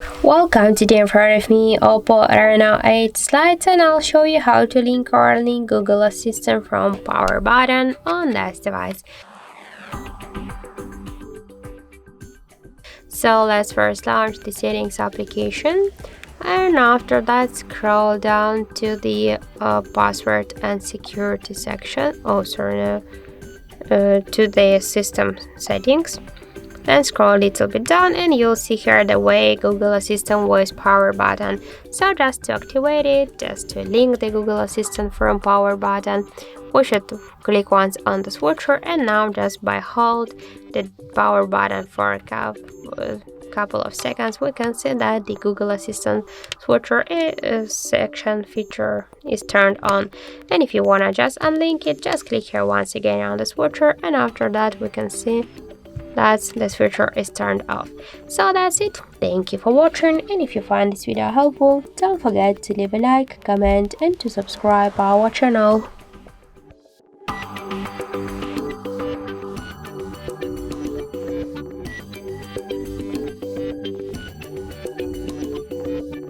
Welcome, today in front of me OPPO Reno8 Lite, and I'll show you how to link or unlink Google Assistant from power button on this device. So let's first launch the settings application, and after that scroll down to the password and security section, to the system settings. Then scroll a little bit down and you'll see here the way Google Assistant voice power button. So just to activate it, just to link the Google Assistant from power button, we should click once on the switcher, and now just by hold the power button for a couple of seconds, we can see that the Google Assistant switcher section feature is turned on. And if you want to just unlink it, just click here once again on the switcher, and after that we can see that the switcher is turned off. So that's it. Thank you for watching, and if you find this video helpful, don't forget to leave a like, comment and to subscribe our channel.